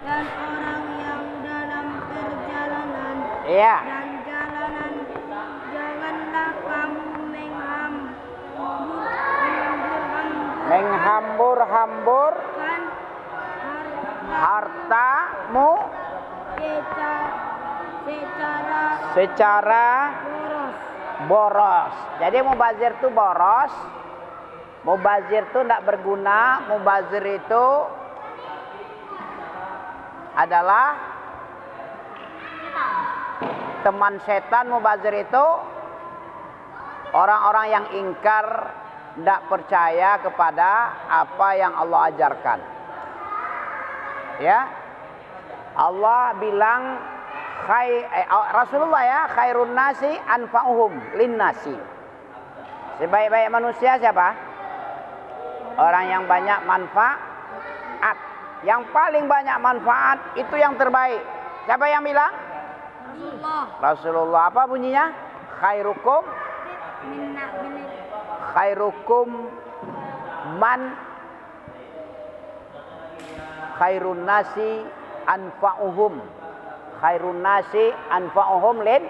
dan orang yang dalam perjalanan. Iya. Dan jalanan, janganlah kamu menghambur-hamburkan hartamu secara boros. Jadi mubazir itu boros. Mubazir itu tidak berguna. Mubazir itu adalah teman setan. Mubazir itu orang-orang yang ingkar, tidak percaya kepada apa yang Allah ajarkan. Ya, Allah bilang Rasulullah ya, khairun nasi anfa'uhum linnasi. Sebaik-baik manusia siapa? Orang yang banyak manfaat. Yang paling banyak manfaat itu yang terbaik. Siapa yang bilang? Rasulullah. Apa bunyinya? Khairukum man khairun nasi anfa'uhum. Khairun nasi anfa'uhum lin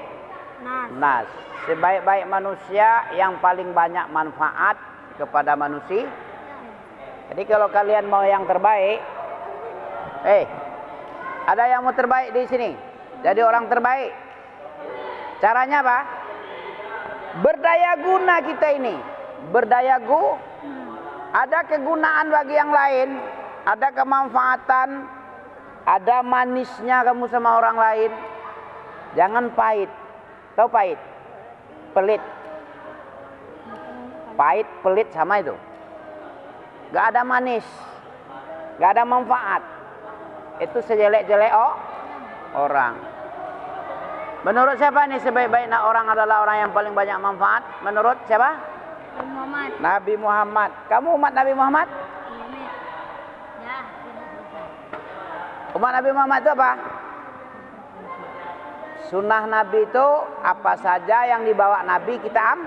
nas. Sebaik-baik manusia yang paling banyak manfaat kepada manusia. Jadi kalau kalian mau yang terbaik, ada yang mau terbaik di sini. Jadi orang terbaik. Caranya apa? Berdaya guna kita ini. Berdaya guna. Ada kegunaan bagi yang lain. Ada kemanfaatan. Ada manisnya kamu sama orang lain. Jangan pahit. Tahu pahit? Pelit. Pahit, pelit sama itu. Gak ada manis. Gak ada manfaat. Itu sejelek-jelek orang. Menurut siapa nih sebaik-baiknya orang adalah orang yang paling banyak manfaat? Menurut siapa? Muhammad. Nabi Muhammad. Kamu umat Nabi Muhammad? Umat Nabi Muhammad itu apa? Sunnah Nabi itu apa saja yang dibawa Nabi kita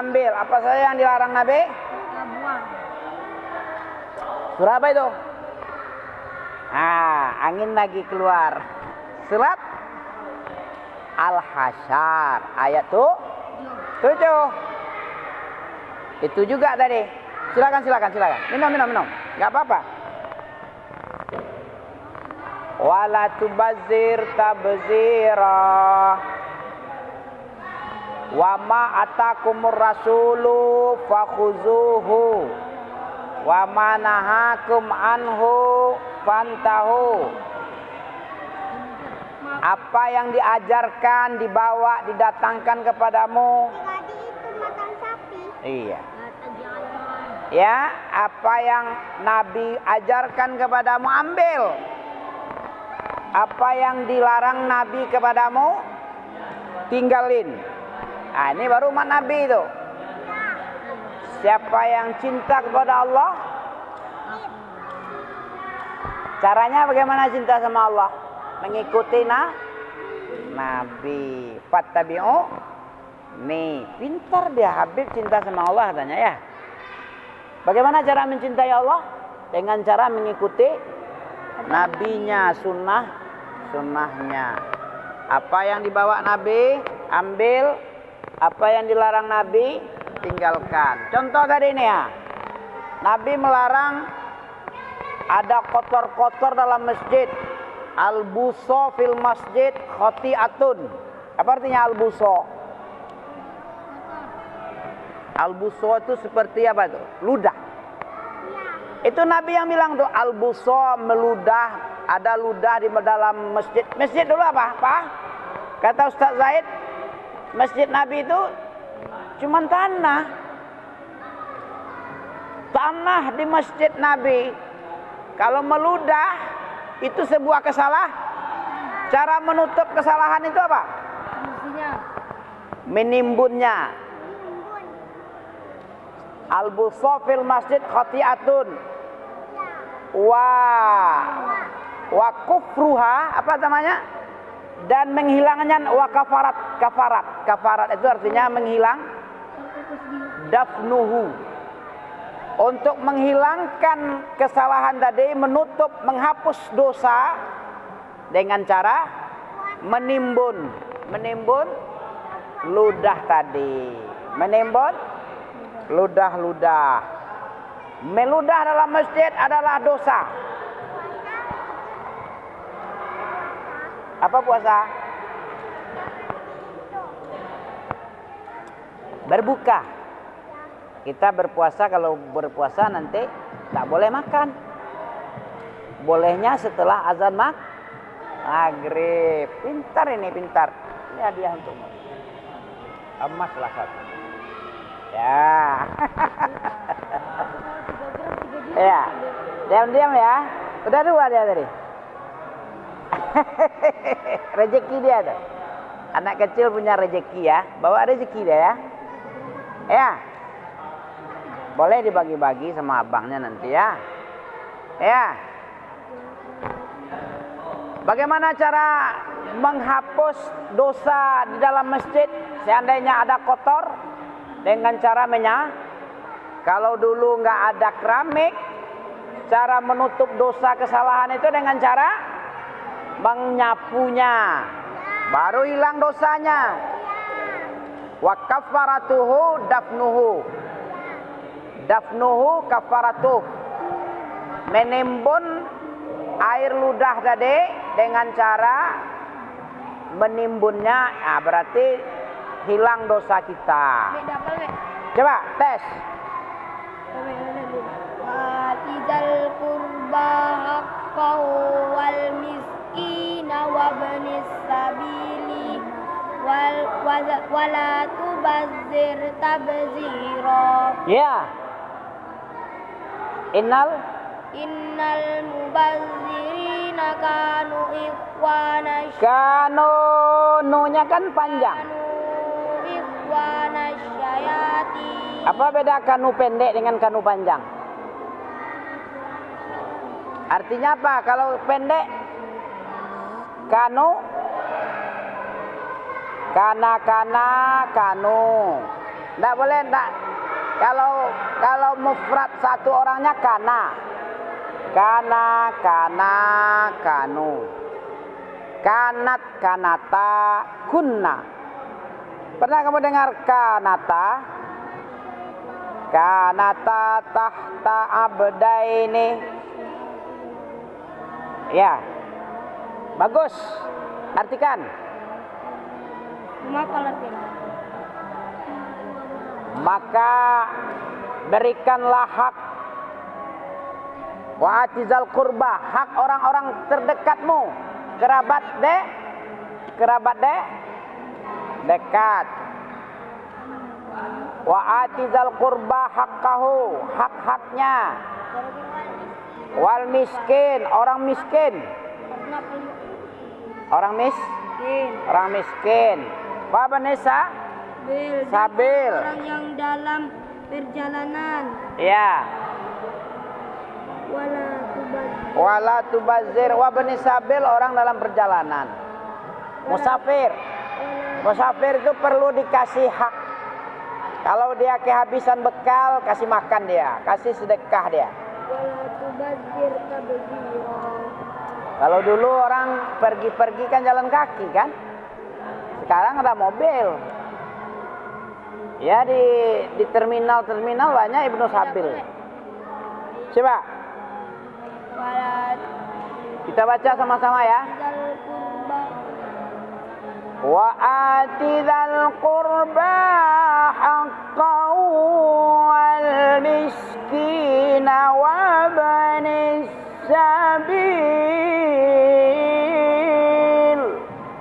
ambil. Apa saja yang dilarang Nabi? Surah apa itu? Angin lagi keluar. Surat Al-Hasyr ayat 7. Itu juga tadi. Silakan. Minum. Enggak apa-apa. Wala tubazzir tabzira. Wa ma atakumur rasulu fakhuzuhu. Wa ma nahakum anhu fantahu. Apa yang diajarkan, dibawa, didatangkan kepadamu. Iya. Ya, apa yang Nabi ajarkan kepadamu ambil. Apa yang dilarang Nabi kepadamu tinggalin. Ini baru umat Nabi itu. Siapa yang cinta kepada Allah? Caranya bagaimana cinta sama Allah? Mengikuti Nabi. Fattabi'u. Nih, pintar dia Habib cinta sama Allah katanya ya. Bagaimana cara mencintai Allah? Dengan cara mengikuti nabinya, sunnahnya. Apa yang dibawa Nabi, ambil. Apa yang dilarang Nabi, tinggalkan. Contoh tadi ini ya. Nabi melarang ada kotor-kotor dalam masjid. Al-buso fil masjid khoti'atun. Apa artinya al-buso? Al-buso itu seperti apa itu? Ludah. Itu Nabi yang bilang tuh al-buso meludah. Ada ludah di dalam masjid. Masjid dulu apa? Kata Ustaz Zaid, masjid Nabi itu cuma tanah. Tanah di masjid Nabi. Kalau meludah itu sebuah kesalahan. Cara menutup kesalahan itu apa? Menimbunnya. Al-buso fil masjid khoti'atun. Wa kufruha, apa namanya? Dan menghilangnya wa kafarat itu artinya menghilang. Dafnuhu. untuk menghilangkan kesalahan tadi, menutup, menghapus dosa dengan cara menimbun ludah tadi. Menimbun ludah-ludah. Meludah dalam masjid adalah dosa. Apa puasa? Berbuka. Kita berpuasa, kalau berpuasa nanti tak boleh makan. Bolehnya setelah azan maghrib. Pintar ini, pintar. Ini hadiah untukmu. Emas lah satu. Ya. Ya. Diam-diam ya. Udah 2 dia tadi. Rezeki dia tuh. Anak kecil punya rezeki ya. Bawa rezeki dia ya. Ya. Boleh dibagi-bagi sama abangnya nanti ya. Ya. Bagaimana cara menghapus dosa di dalam masjid seandainya ada kotor? Dengan cara kalau dulu nggak ada keramik, cara menutup dosa kesalahan itu dengan cara menyapunya, baru hilang dosanya. Wa kafaratuhu dafnuhu kafaratuh. Menimbun air ludah tadi dengan cara menimbunnya, nah berarti hilang dosa kita. Coba tes. Atizal qurba haqqahu wal miskina wa ibnis sabili wala tubazzir tabzira. Ya. Innal mubazzirina kanu ikhwana nunya kan panjang. Ikhwana syayati. Apa beda kanu pendek dengan kanu panjang? Artinya apa? Kalau pendek kanu, kanu. Enggak boleh, enggak. Kalau mufrad satu orangnya kanu. Kanat, kanata, kunna. Pernah kamu dengar kanata? Kanata tahta abdaini. Ya. Bagus. Artikan. Maka berikanlah hak wa atizal qurba, hak orang-orang terdekatmu, kerabat dekat. Wa atizal qurba haqqahu, hak-haknya. Wal miskin, orang miskin. Orang miskin. Wa banisa sabil, orang yang dalam perjalanan. Ya. Wala tubazir wa bani sabil, orang dalam perjalanan. Musafir itu perlu dikasih hak. Kalau dia kehabisan bekal, kasih makan dia, kasih sedekah dia. Kalau dulu orang pergi-pergi kan jalan kaki kan. Sekarang ada mobil. Ya di terminal banyak Ibnu Sabil. Coba kita baca sama-sama ya. Wa atizal qurba haqqahu wal miskina wa banis sabil.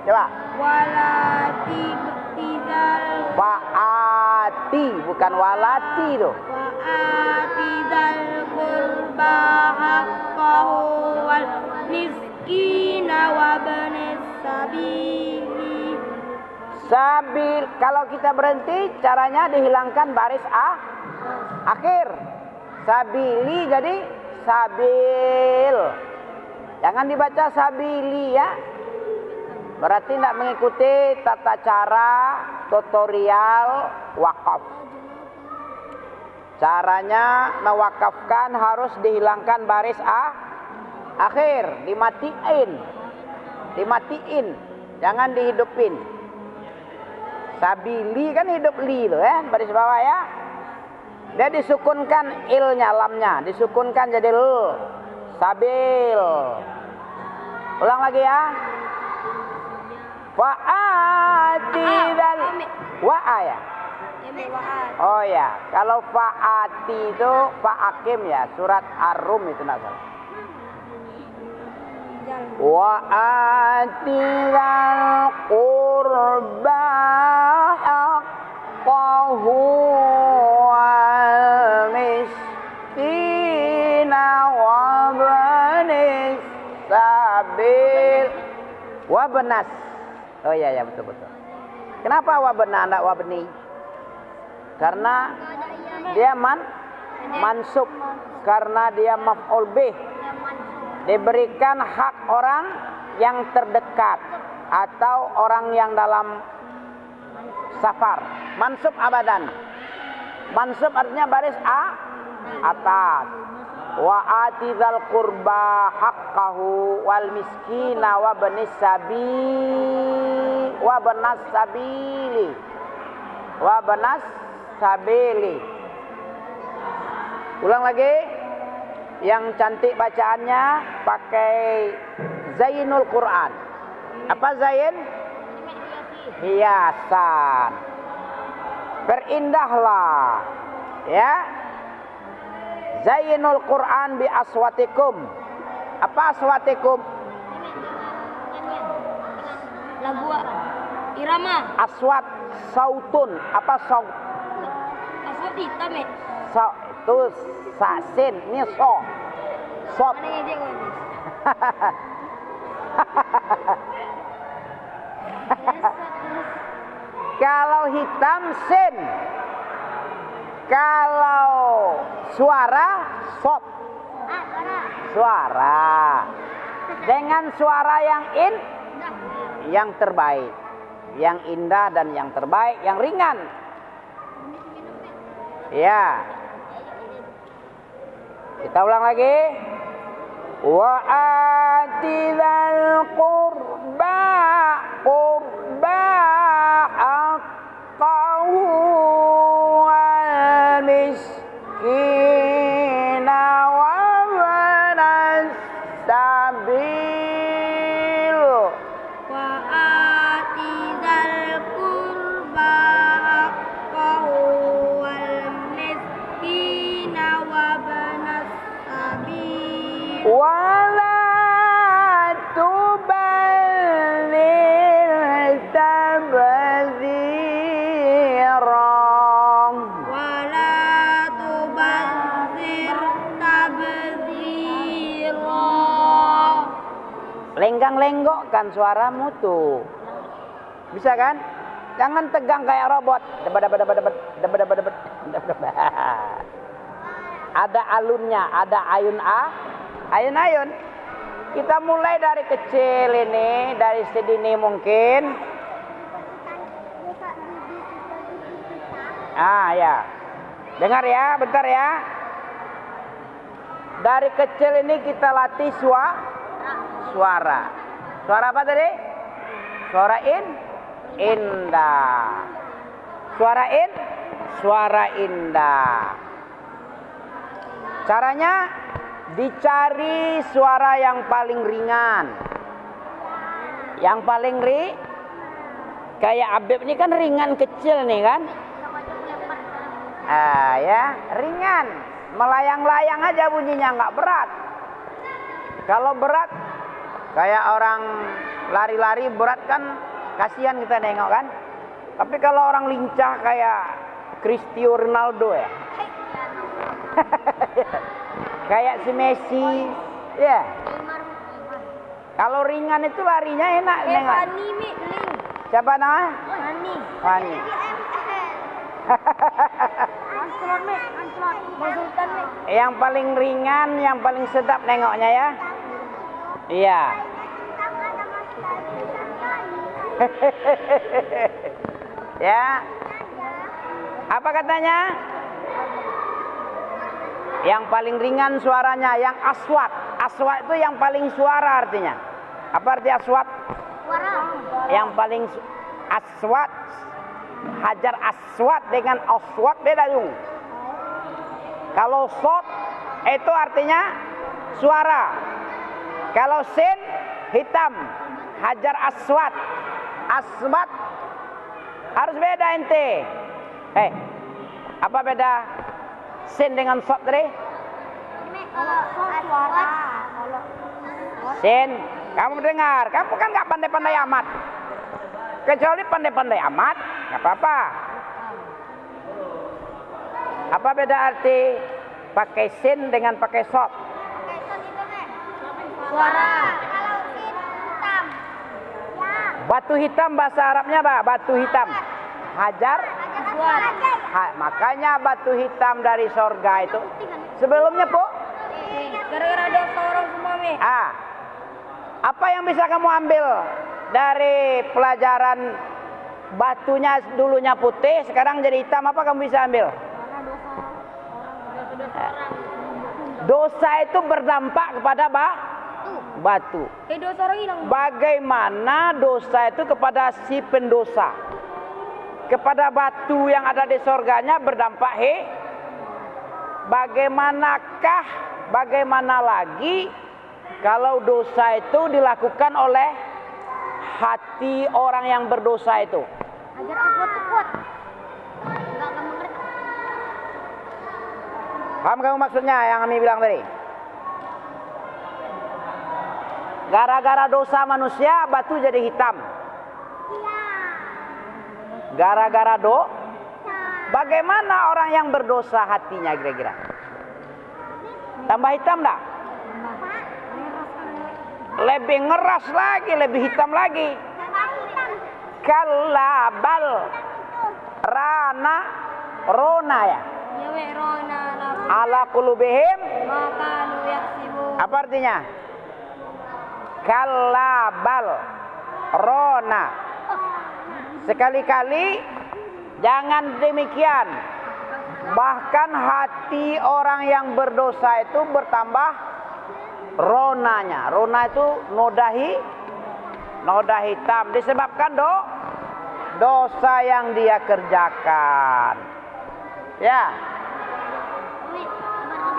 Coba. Wa'ati, bukan walati tuh. Wa'atizal qurba haqqahu wal miskina wa banis sabili. Sabil, kalau kita berhenti caranya dihilangkan baris akhir. Sabili jadi sabil. Jangan dibaca sabili ya. Berarti tidak mengikuti tata cara tutorial wakaf. Caranya mewakafkan harus dihilangkan baris akhir, dimatiin, jangan dihidupin. Sabili kan hidup li loh ya, baris bawah ya. Dia disukunkan ilnya, lamnya, disukunkan jadi l. Sabil. Ulang lagi ya. Fa'atidal wa'a ya. Oh ya, kalau fa'ati itu fa'akim ya, surat Ar-Rum itu nak salah. Wa'atidal qurba haqqahu wal miskina wa banis sabil wa benas. Oh iya ya, betul. Kenapa wa bena enggak wa beni? Karena dia mansub, karena dia maf'ul bih, diberikan hak orang yang terdekat atau orang yang dalam safar. Mansub abadan. Mansub artinya baris atas. Wa atizal qurba haqqahu wal miskina wa banis sabili wa banas sabili. Ulang lagi. Yang cantik bacaannya pakai Zainul Quran. Apa Zain? Hiasan. Berindahlah. Ya. Zainul Quran bi aswatikum. Apa aswatikum? Lagu irama. Aswat sautun. Apa saut? Aswat hitam ya. Itu sasin, ini so. Sot. Kalau hitam sin. Kalau suara sot. Suara. Dengan suara yang terbaik, yang indah dan yang terbaik, yang ringan. Ya. Kita ulang lagi. Wa atizal qurba haqqahu wal miskina wa banas sabil. Wa atizal qurba haqqahu wal miskina wa banas sabil. Wala tubalil tabdziran. Wala tubadzir tabdzira. Lenggang-lenggokkan suaramu tuh. Bisa kan? Jangan tegang kayak robot. Ada alunnya, ada ayun-ayun. Kita mulai dari kecil ini, dari sedini mungkin. Ya. Dengar ya, bentar ya. Dari kecil ini kita latih suara. Suara apa tadi? Suara indah. Suara indah. Caranya dicari suara yang paling ringan. Yang paling kayak Abib ini kan ringan kecil nih kan? Ya, ringan. Melayang-layang aja bunyinya, nggak berat. Kalau berat kayak orang lari-lari berat kan kasihan kita nengok kan? Tapi kalau orang lincah kayak Cristiano Ronaldo ya. Kayak si Messi, ya. Kalau ringan itu larinya enak nengok. Siapa nama? Fani. Yang paling ringan, yang paling sedap nengoknya ya. Iya. Ya. Apa katanya? Yang paling ringan suaranya, yang aswat. Aswat itu yang paling suara artinya. Apa arti aswat? Suara. Yang paling aswat. Hajar aswat dengan aswat beda dong. Kalau sot itu artinya suara. Kalau sin hitam. Hajar aswat. Aswat harus beda ente. Apa beda sin dengan sot tadi? Kalau suara. Sin, kamu dengar, kamu kan nggak pandai-pandai amat. Kecuali pandai-pandai amat, nggak apa-apa. Apa beda arti pakai sin dengan pakai sot? Suara. Kalau sin hitam. Ya. Batu hitam bahasa Arabnya apa? Batu hitam. Hajar. Makanya batu hitam dari sorga itu. Sebelumnya Bu? Gara-gara dosa orang semua, Mi. Apa yang bisa kamu ambil dari pelajaran batunya dulunya putih, sekarang jadi hitam? Apa kamu bisa ambil? Dosa itu berdampak kepada batu. Dosa orang hilang. Bagaimana dosa itu kepada si pendosa? Kepada batu yang ada di sorganya berdampak bagaimana lagi kalau dosa itu dilakukan oleh hati orang yang berdosa itu? Ajar aku kuat. Enggak akan mengerti. Paham kamu maksudnya yang kami bilang tadi? Gara-gara dosa manusia batu jadi hitam. Gara-gara bagaimana orang yang berdosa hatinya kira-kira? Tambah hitam enggak? Lebih ngeras lagi, lebih hitam lagi. Kalabal rana rona ya. Ala qulubihim Makanu yaksibu. apa artinya? Kalabal rona. Sekali-kali jangan demikian. Bahkan hati orang yang berdosa itu bertambah ronanya. Rona itu noda hitam disebabkan dosa yang dia kerjakan. Ya.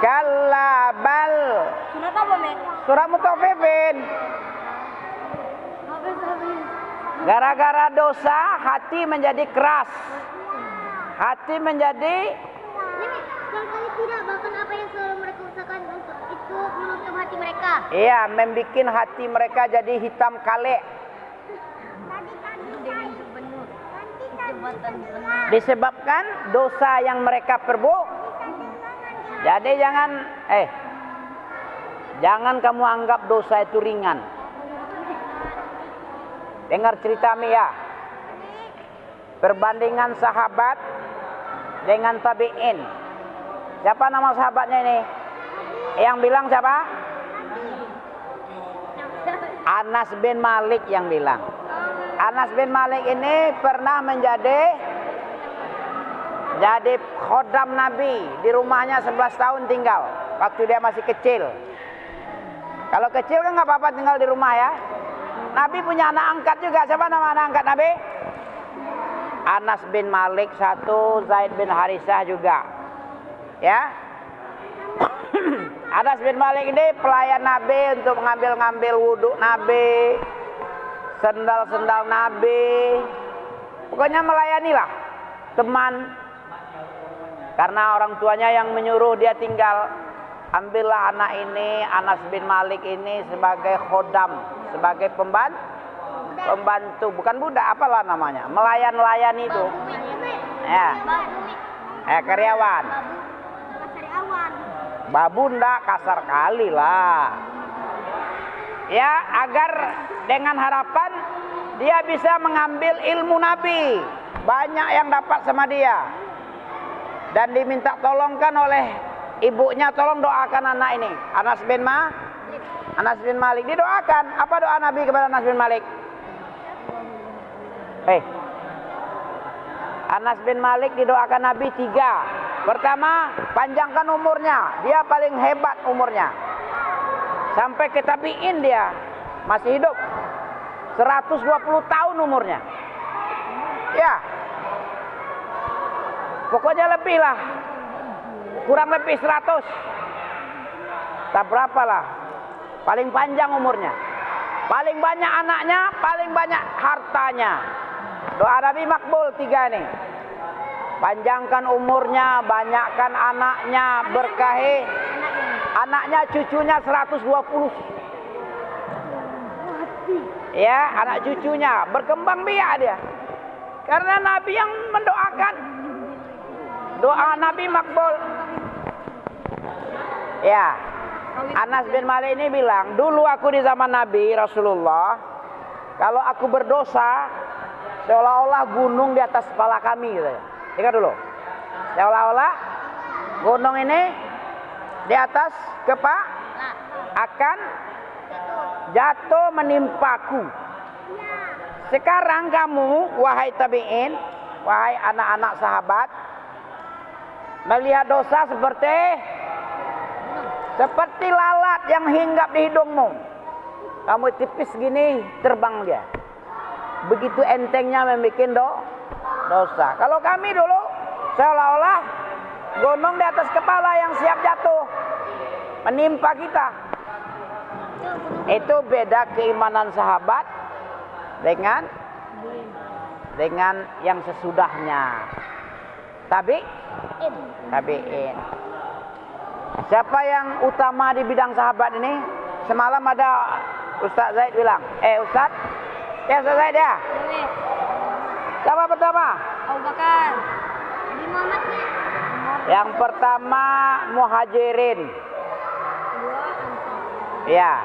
Kalabal. Surat apa, Mi? Surat Mutaffifin. Gara-gara dosa hati menjadi keras. Hati menjadi Sekali tidak, bahkan apa yang selalu mereka usahakan untuk itu menutup hati mereka. Iya, membikin hati mereka jadi hitam kale. Disebabkan dosa yang mereka perbuat. Jadi jangan kamu anggap dosa itu ringan. Dengar cerita Mia. Perbandingan sahabat dengan tabi'in. Siapa nama sahabatnya ini? Yang bilang siapa? Anas bin Malik yang bilang. Anas bin Malik ini pernah menjadi khodam Nabi. Di rumahnya 11 tahun tinggal. Waktu dia masih kecil. Kalau kecil kan nggak apa-apa tinggal di rumah ya. Nabi punya anak angkat juga. Siapa nama anak angkat Nabi? Anas bin Malik satu, Zaid bin Harisah juga. Ya. Anas bin Malik ini pelayan Nabi untuk mengambil wudhu Nabi, sendal-sendal Nabi. Pokoknya melayanilah teman. Karena orang tuanya yang menyuruh dia tinggal. Ambillah anak ini, Anas bin Malik ini sebagai khodam, sebagai pembantu, bukan budak, apalah namanya, melayan itu. Ya. Karyawan. Babu ndak, kasar kali lah. Ya, agar dengan harapan dia bisa mengambil ilmu Nabi. Banyak yang dapat sama dia. Dan diminta tolongkan oleh ibunya, tolong doakan anak ini. Anas bin Malik didoakan. Apa doa Nabi kepada Anas bin Malik? Anas bin Malik didoakan Nabi 3. Pertama, panjangkan umurnya. Dia paling hebat umurnya. Sampai ke tabi'in dia masih hidup. 120 tahun umurnya. Ya. Pokoknya lebih lah. Kurang lebih 100. Tak berapa lah. Paling panjang umurnya. Paling banyak anaknya, paling banyak hartanya. Doa Nabi makbul 3 nih. Panjangkan umurnya, banyakkan anaknya, berkahi. Anaknya, cucunya 120. Ya, anak cucunya berkembang biak dia. Karena Nabi yang mendoakan. Doa Nabi makbul. Ya. Anas bin Malik ini bilang, dulu aku di zaman Nabi Rasulullah, kalau aku berdosa, seolah-olah gunung di atas kepala kami. Ingat dulu. Seolah-olah gunung ini di atas kepala akan jatuh menimpaku. Sekarang kamu, wahai tabi'in, wahai anak-anak sahabat, melihat dosa seperti lalat yang hinggap di hidungmu. Kamu tipis gini, terbang dia. Begitu entengnya membuat dosa. Kalau kami dulu, seolah-olah gunung di atas kepala yang siap jatuh, menimpa kita. Itu beda keimanan sahabat dengan yang sesudahnya. Tabi'in. Siapa yang utama di bidang sahabat ini? Semalam ada Ustaz Zaid bilang, Ustaz? Ya Ustaz Zaid ya? Siapa pertama? Abu Bakar. Nabi Muhammadnya. Yang pertama Muhajirin. Ya.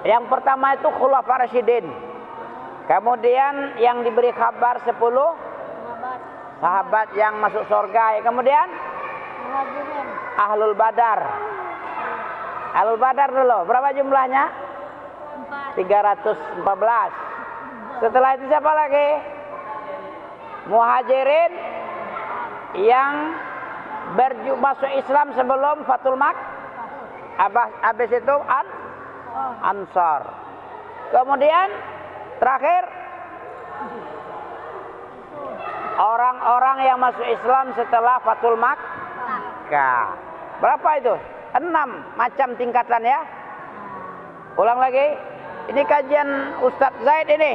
Yang pertama itu Khulafaur Rasyidin. Kemudian yang diberi kabar 10 sahabat yang masuk surga. Kemudian Ahlul Badar. Ahlul Badar dulu. Berapa jumlahnya? 314. Setelah itu siapa lagi? Muhajirin yang masuk Islam sebelum Fathul Makkah. Habis itu Ansar. Kemudian terakhir orang-orang yang masuk Islam setelah Fathul Makkah. Berapa itu? 6 macam tingkatan ya. Ulang lagi. Ini kajian Ustadz Zaid ini.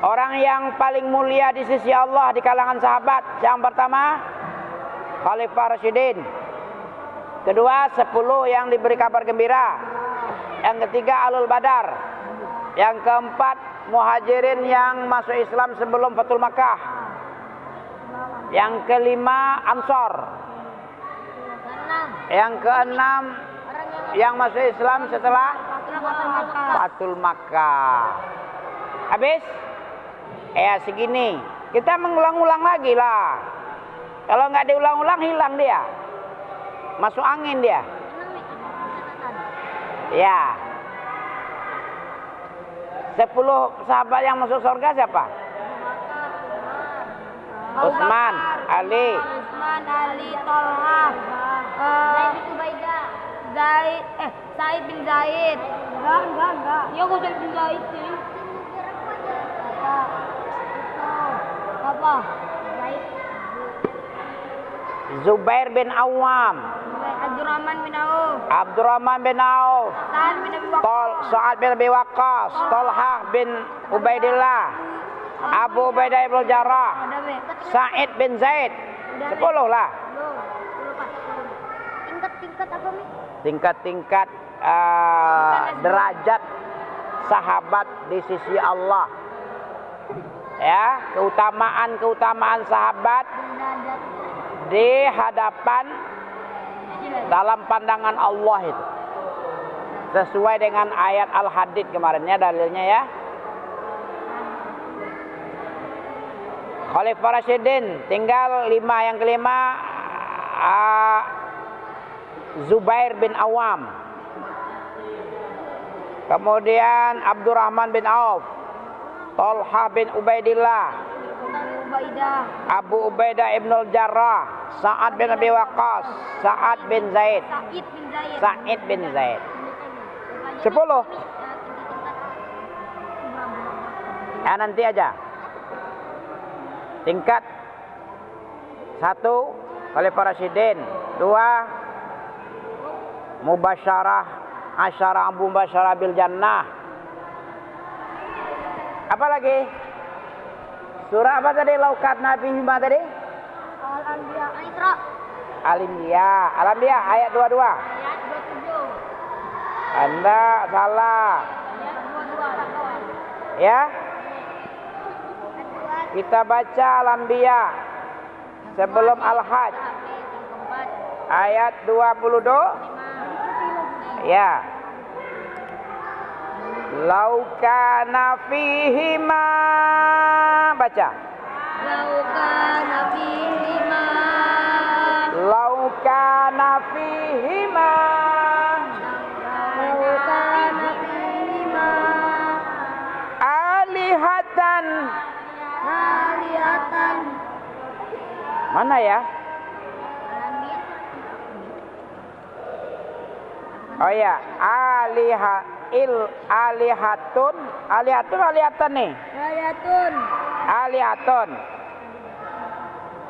Orang yang paling mulia di sisi Allah di kalangan sahabat. Yang pertama Khulafaur Rasyidin. Kedua 10 yang diberi kabar gembira. Yang ketiga Ahlul Badar. Yang keempat Muhajirin yang masuk Islam sebelum Fathul Makkah. Yang kelima Ansar. Yang keenam yang masuk Islam setelah Fathul Makkah. Habis? Segini. Kita mengulang-ulang lagi lah. Kalau nggak diulang-ulang hilang dia. Masuk angin dia. Ya. 10 sahabat yang masuk surga siapa? Utsman, Ali, Tolha, Said bin Zaid. Enggak. Ya kok Said bin Zaid sih? Apa? Zubair bin Awam. Abdurrahman bin Auf. Sa'ad bin Abi Waqqas. Tolha bin Ubaidillah. Abu Ubaidah bin Jarrah. Sa'id bin Zaid. 10 lah. Tingkat apa nih? Tingkat derajat sahabat di sisi Allah. Ya, keutamaan sahabat di hadapan dalam pandangan Allah itu. Sesuai dengan ayat Al-Hadid kemarinnya dalilnya ya. Khulafaur Rasyidin tinggal 5. Yang kelima Zubair bin Awam. Kemudian Abdurrahman bin Auf. Tolha bin Ubaidillah. Abu Ubaidah ibnul Jarrah, Sa'ad bin Abi Waqqas, Sa'ad bin Zaid, Sa'id bin Zaid. 10. Ya nanti aja. Tingkat 1 Khalifah Rasyidin, 2 Mubasyarah Asyara Abu Mubasyarah bil Jannah. Apa lagi? Surah apa tadi? Laukat Nabi Hima tadi? Al-Anbiya. Al-Isra. Al-Anbiya. Al-Anbiya ayat 22. Ayat 27. Anda salah. Ayat 22. Ya? Kita baca Al-Anbiya sebelum Al-Hajj. Ayat 22. Ya. Lau kana fihima, baca. Lau kana fihima. Lau kana fihima. Lau kana fihima. Alihatan. Alihatan. Mana ya? Oh ya, alihatun alihatan nih. Alihatun.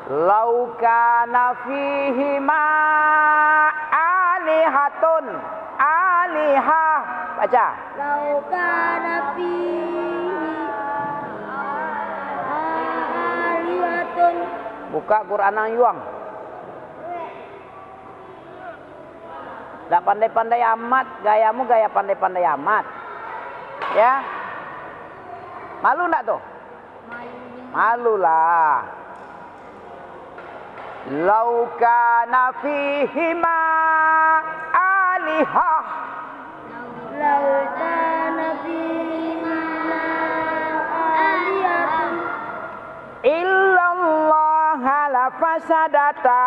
Lau kana fihima alihatun. Alihah. Baca. Lau kana fihi alihatun. Buka Quran ang yuang. Tak pandai-pandai amat, gayamu gaya pandai-pandai amat. Ya. Malu enggak tuh? Malulah. Lau kana fihima alihah. Lau kana fihima alihatun. Illallah la fasadata.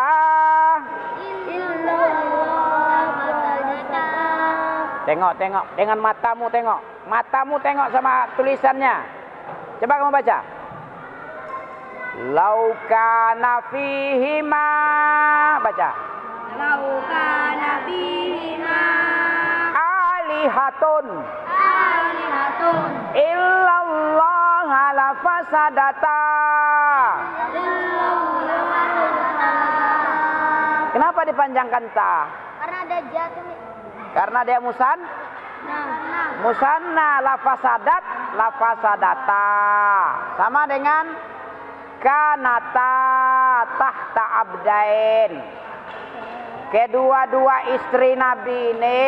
Tengok dengan matamu tengok. Matamu tengok sama tulisannya. Coba kamu baca. Lau kana fihima, baca. Lau kana fihima alihatun. alihatun. Illallah la fasadata. Kenapa dipanjangkan ta? Karena ada jatuh. Karena dia musanna lafasadata sama dengan kanata tahta abdain. Kedua-dua istri Nabi ini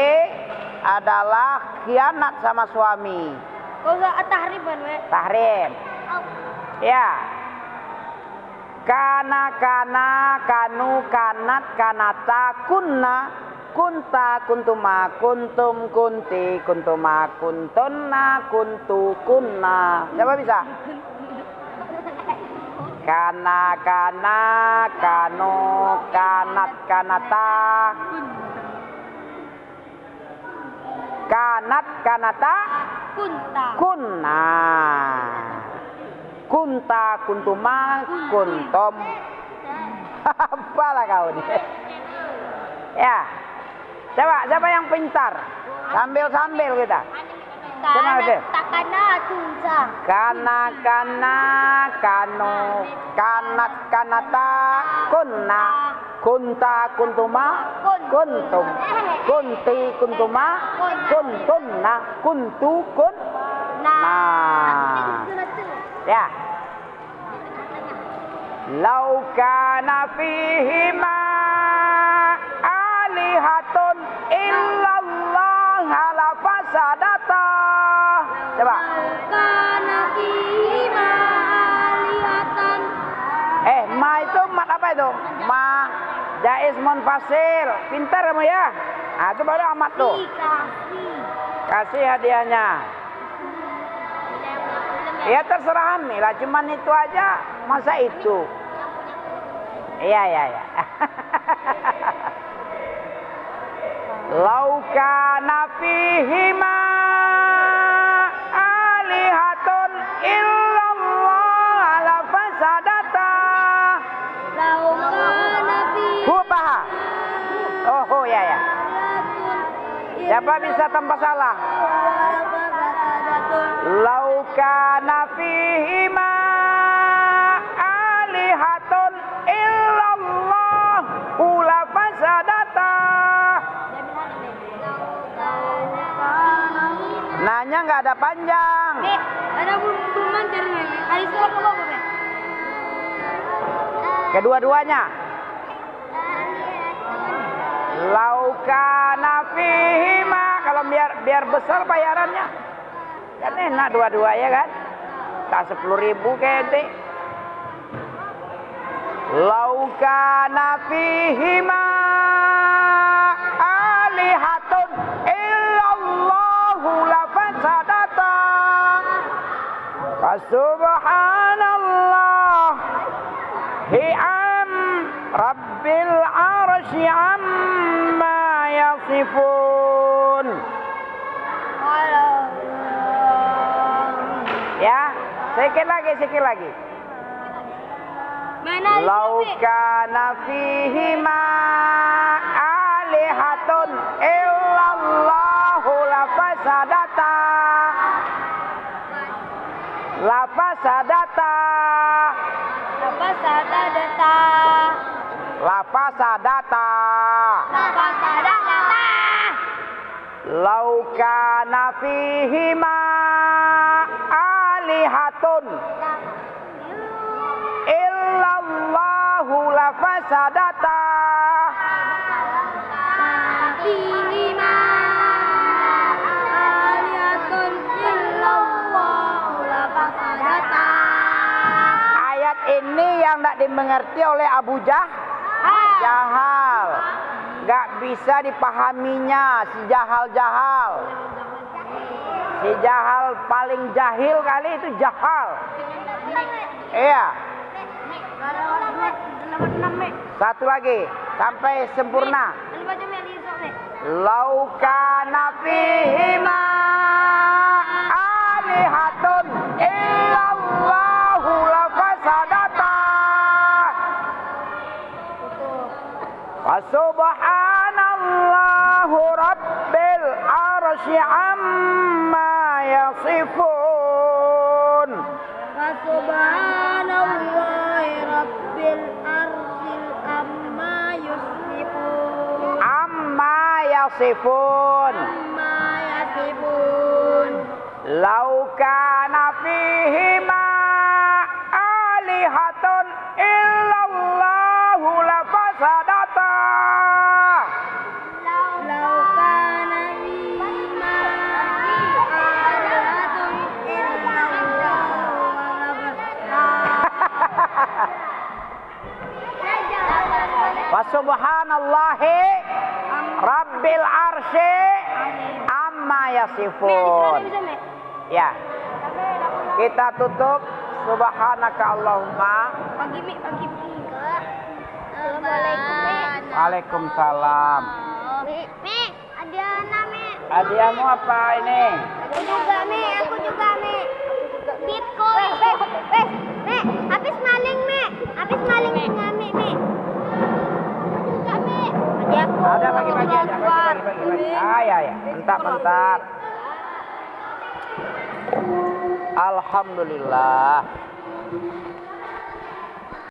adalah khianat sama suami. Kau enggak tahriban, we? Tahrim. Ya. Kana kanu kanat kanata kunna kunta kuntuma kuntum kunti kuntuma kuntunna kuntu kunna. Siapa bisa? Kana kanu kanat kanata kanat kanata kunna kunta kuntuma kuntum. Apalah kau ini? Ya. Siapa yang pintar? Sambil kita. Takana tunza. Kana kanu kanat kanata kunna kunta kuntuma kuntum kunti kuntuma kuntunna kuntu kun. Nah. Ya. Lau kana fihima alihatun illallah la fasadata. Coba. Kana fihima alihatan. Ma itu mat apa itu? Ma jaiz munfasil. Pintar kamu ya. Ah, itu baru amat tuh. Kasih hadiahnya. Ya terserah Ami lah, cuman itu aja, masa itu. Iya. Lau kana fihima alihatun illallah la fasadata. Siapa bisa tanpa salah? Lau kana fihima alihatun illallah la fasadata. Nanya nggak ada panjang. Ada belum lancar nih. Kali surat ke bawah, Mek. Kedua-duanya. Lau kana fihima, kalau biar besar bayarannya. Kan enak dua-dua ya kan? Tak 10.000 kayak ente. Lau kana fihima alihatun illallahu la fasadata. Subhanallah hi'am rabbil arsy amma yasifun. Ya, sedikit lagi. Lau kana fihima alihatun illallahu la fasadata. La fasadata. Lau kana fihima alihatun illallahu la fasadata. Ayat ini yang tidak dimengerti oleh Abu Jahal. Gak bisa dipahaminya si Jahal. Si Jahal paling jahil kali itu Jahal. Iya. Satu lagi sampai sempurna. Lau kana fihima alihatun illallahu la fasadata. Subhanallahu rabbil arsy amma yasifun. Subhanallahi rabbil arsy amma yasifun. Amma yasifun. Lau kana fihima alihatun illallahu la fasadata. Lau kana fihima alihatun illallahu la fasadata. Wa subhanallahi rabbil arsy amma yasifun. Ya. Kita tutup subhanaka Allahumma. Pagi. Assalamualaikum. Waalaikumsalam. Mi, Adiana, Mi. Hadiahmu apa ini? Aku juga, Mi. Bitcoin. Mi, habis maling, Mi. Punya Mi. Aku juga, Mi. Ada bagi-bagi aja. Bagi. Ya. Bentar. Alhamdulillah.